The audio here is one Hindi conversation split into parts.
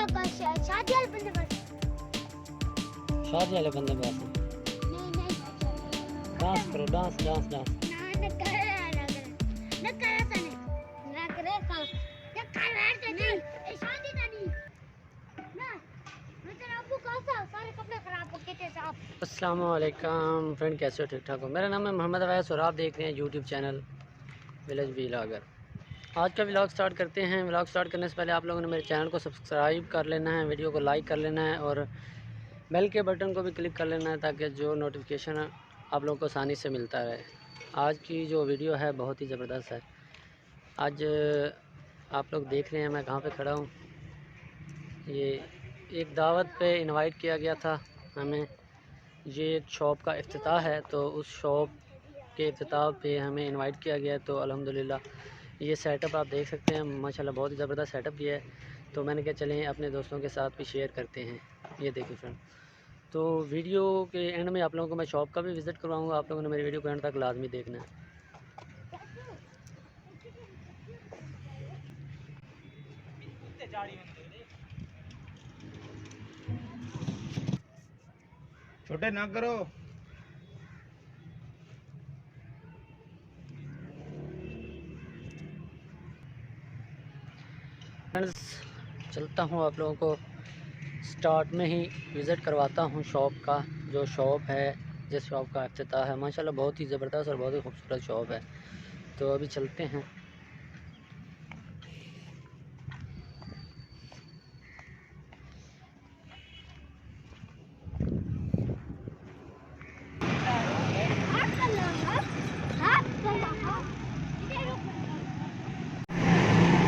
शादी वाले बंदे पास। शादी वाले बंदे पास है। नहीं डांस करो, डांस डांस डांस। ना करे सने ना करे सा ये कर रहा है नहीं ये शादी था नहीं ना मैं तेरा अब्बू कैसा सारे कपड़े खराब हो गए थे साहब। अस्सलाम वालेकुम फ्रेंड, कैसे हो? ठीक ठाक हो? मेरा नाम है मोहम्मद अवैस और आप देख रहे हैं यूट्यूब चैनल विलेज व्लॉगर। आज का व्लॉग स्टार्ट करते हैं। व्लॉग स्टार्ट करने से पहले आप लोगों ने मेरे चैनल को सब्सक्राइब कर लेना है, वीडियो को लाइक कर लेना है और बेल के बटन को भी क्लिक कर लेना है ताकि जो नोटिफिकेशन आप लोगों को आसानी से मिलता रहे। आज की जो वीडियो है बहुत ही ज़बरदस्त है। आज आप लोग देख रहे हैं मैं कहाँ पे खड़ा हूँ। ये एक दावत पे इनवाइट किया गया था हमें। ये एक शॉप का इफ्तिताह है, तो उस शॉप के इफ्तिताह पे हमें इनवाइट किया गया। तो अल्हम्दुलिल्लाह ये सेटअप आप देख सकते हैं, माशाल्लाह बहुत ही ज़बरदस्त सेटअप किया है। तो मैंने कहा चलें अपने दोस्तों के साथ भी शेयर करते हैं। ये देखिए फ्रेंड, तो वीडियो के एंड में आप लोगों को मैं शॉप का भी विज़िट करवाऊँगा। आप लोगों ने मेरी वीडियो को एंड तक लाजमी देखना है। छोटे ना करो। फ्रेंड्स चलता हूँ, आप लोगों को स्टार्ट में ही विज़िट करवाता हूँ शॉप का। जो शॉप है, जिस शॉप का इफ्तिताह है, माशाल्लाह बहुत ही ज़बरदस्त और बहुत ही खूबसूरत शॉप है। तो अभी चलते हैं।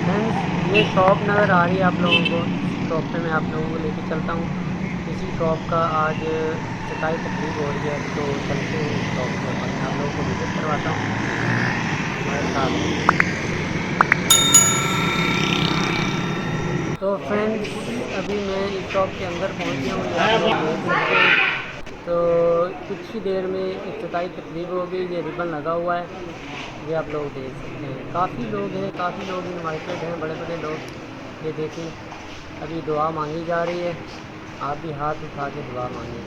फ्रेंड्स ये शॉप नज़र आ रही है आप लोगों को। शॉप पे मैं आप लोगों को लेके चलता हूँ। इसी शॉप का आज इफ्तिताही तकरीब हो रही है, तो चलते हैं इस शॉप के ऊपर। मैं आप लोगों को विज़िट करवाता हूँ हमारे साथ। तो फ्रेंड्स अभी मैं इस शॉप के अंदर पहुँच गया हूँ, ये आप लोग देख सकते हैं। तो कुछ ही देर में इफ्तिताही तकरीब होगी। ये रिबन लगा हुआ है, ये आप लोग देख सकते हैं। काफ़ी लोग हैं, काफ़ी लोग इनवाइटेड हैं, बड़े बड़े लोग। ये देखें, अभी दुआ मांगी जा रही है। आप भी हाथ उठा के दुआ मांगे।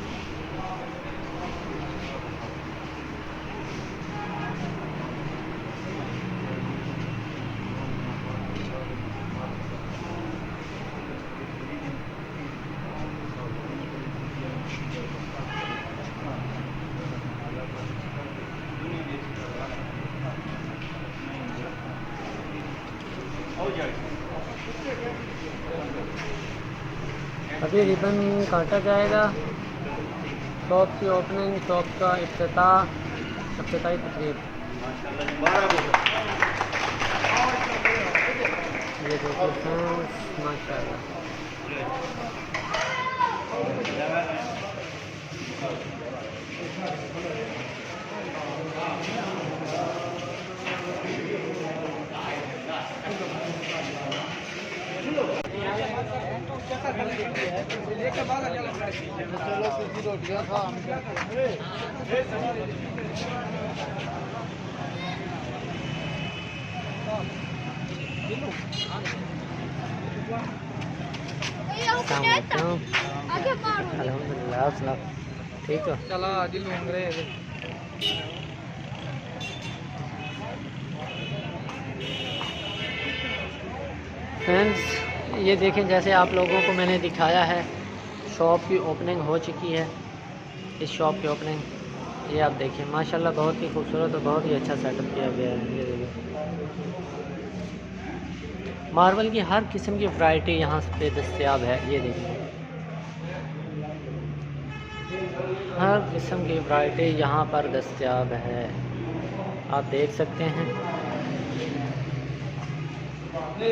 अभी रिबन काटा जाएगा। शॉप की ओपनिंग, शॉप का इफ्तिताह, इफ्तिताही तकरीब। ये देखो फ्रेंड्स, माशाल्लाह। रोटियां खा अल्हम्दुलिल्लाह। आप सुनाओ, ठीक हो? चला आज लूंग रहे। फ्रेंड्स ये देखें, जैसे आप लोगों को मैंने दिखाया है, शॉप की ओपनिंग हो चुकी है। इस शॉप की ओपनिंग ये आप देखें, माशाल्लाह बहुत ही खूबसूरत और बहुत ही अच्छा सेटअप किया गया है। ये देखिए, मार्बल की हर किस्म की वैरायटी यहाँ पे दस्तयाब है। ये देखिए, हर किस्म की वैरायटी यहाँ पर दस्तयाब है, आप देख सकते हैं। ये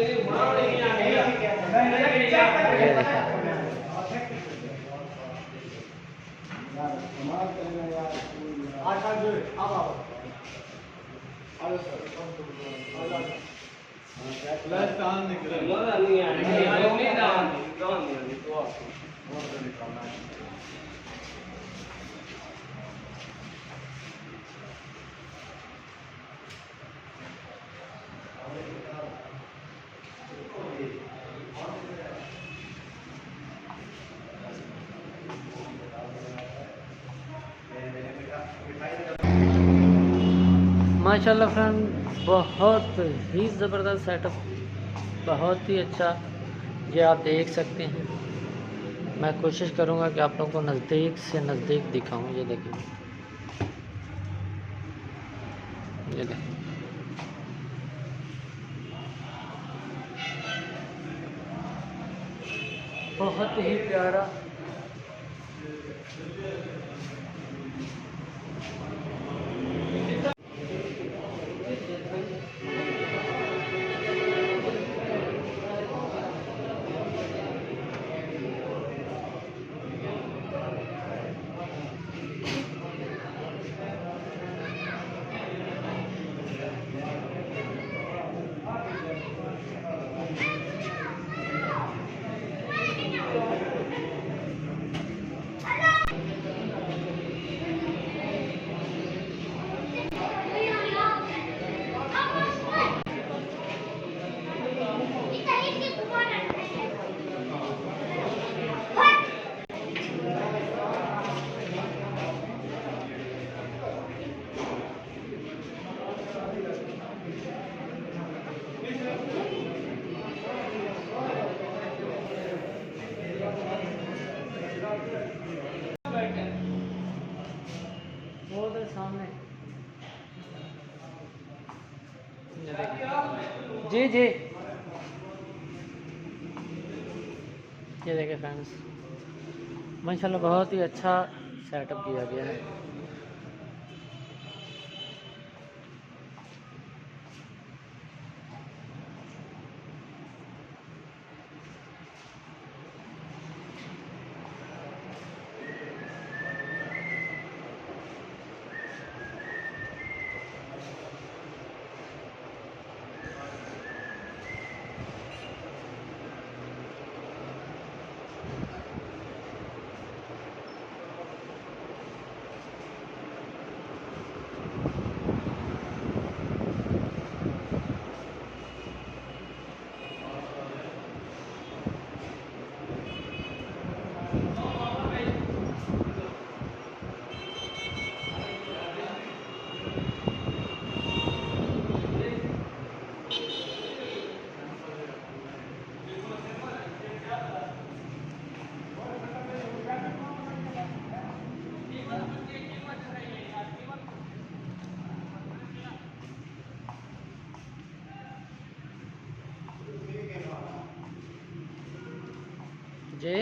माशाल्लाह फ्रेंड, बहुत ही ज़बरदस्त सेटअप, बहुत ही अच्छा। ये आप देख सकते हैं। मैं कोशिश करूँगा कि आप लोगों को नज़दीक से नज़दीक दिखाऊँ। ये देखिए, ये देखिए, बहुत ही प्यारा। वो उधर सामने, ये देखिए। जी जी, ये देखिए फ्रेंड्स, माशाल्लाह बहुत ही अच्छा सेटअप किया गया है। जी,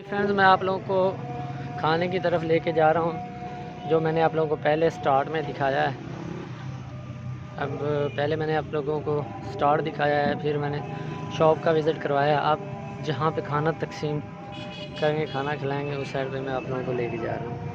फ्रेंड्स, मैं आप लोगों को खाने की तरफ लेके जा रहा हूँ, जो मैंने आप लोगों को पहले स्टार्ट में दिखाया है। अब पहले मैंने आप लोगों को स्टार्ट दिखाया है, फिर मैंने शॉप का विज़िट करवाया। आप जहाँ पे खाना तकसीम करेंगे, खाना खिलाएंगे, उस साइड पे मैं आप लोगों को लेके जा रहा हूँ।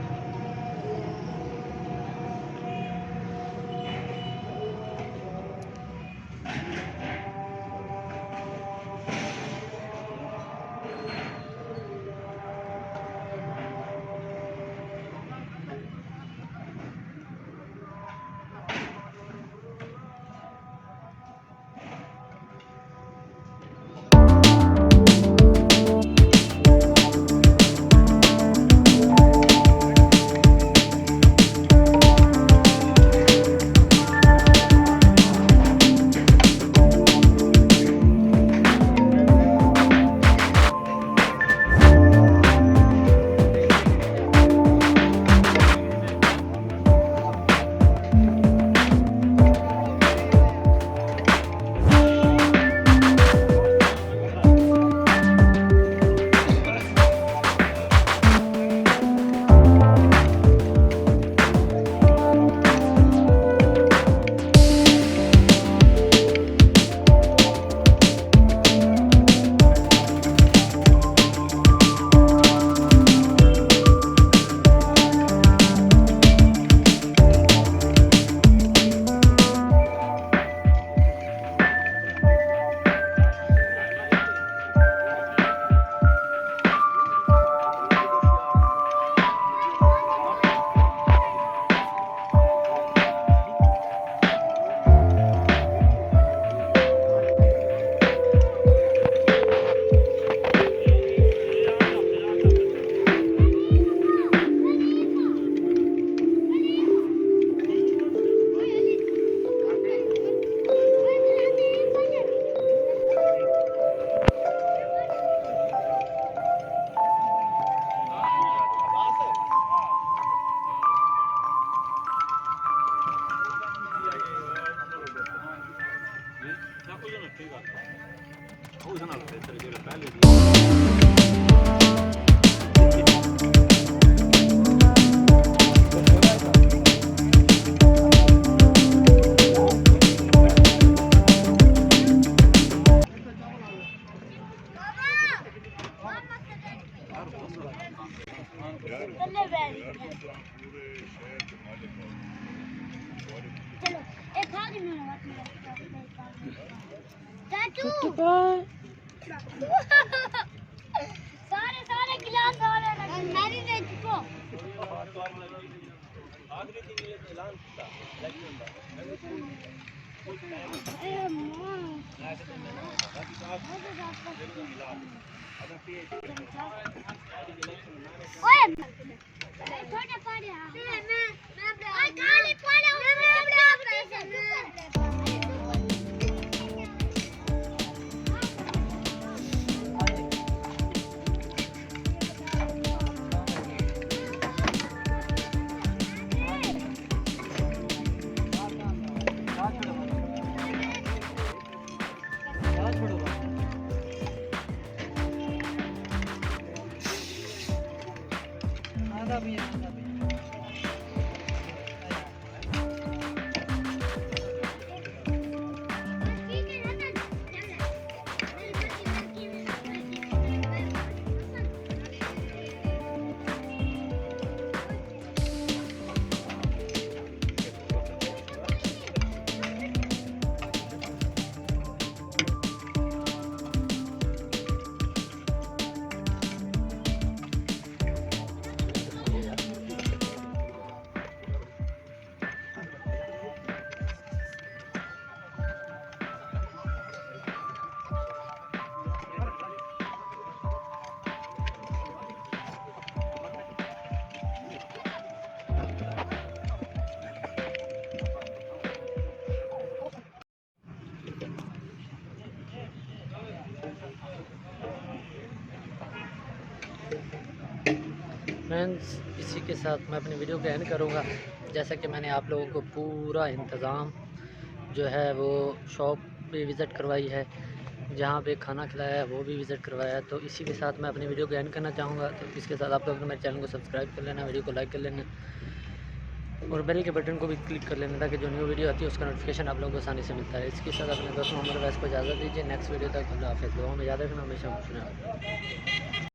चलो एक खा के मैं चाचू सारे सारे गिलास सारे मेरी दे चुको छोटे पाड़े मैं खाली पाड़े फ्रेंड्स, इसी के साथ मैं अपनी वीडियो को एंड करूँगा। जैसा कि मैंने आप लोगों को पूरा इंतज़ाम जो है वो शॉप पे विज़िट करवाई है, जहाँ पे खाना खिलाया है वो भी विज़िट करवाया है। तो इसी के साथ मैं अपनी वीडियो को एंड करना चाहूँगा। तो इसके साथ आप लोग मेरे चैनल को सब्सक्राइब कर लेना, वीडियो को लाइक कर लेना और बेल के बटन को भी क्लिक कर लेना, ताकि जो न्यू वीडियो आती है उसका नोटिफिकेशन आप लोगों को आसानी से मिलता है। इसके साथ अपने दोस्तों मोहम्मद अवैस को इजाज़त दीजिए। नेक्स्ट वीडियो तक अल्लाह हाफ़िज़। दुआ में याद रखना, हमेशा खुश रहना।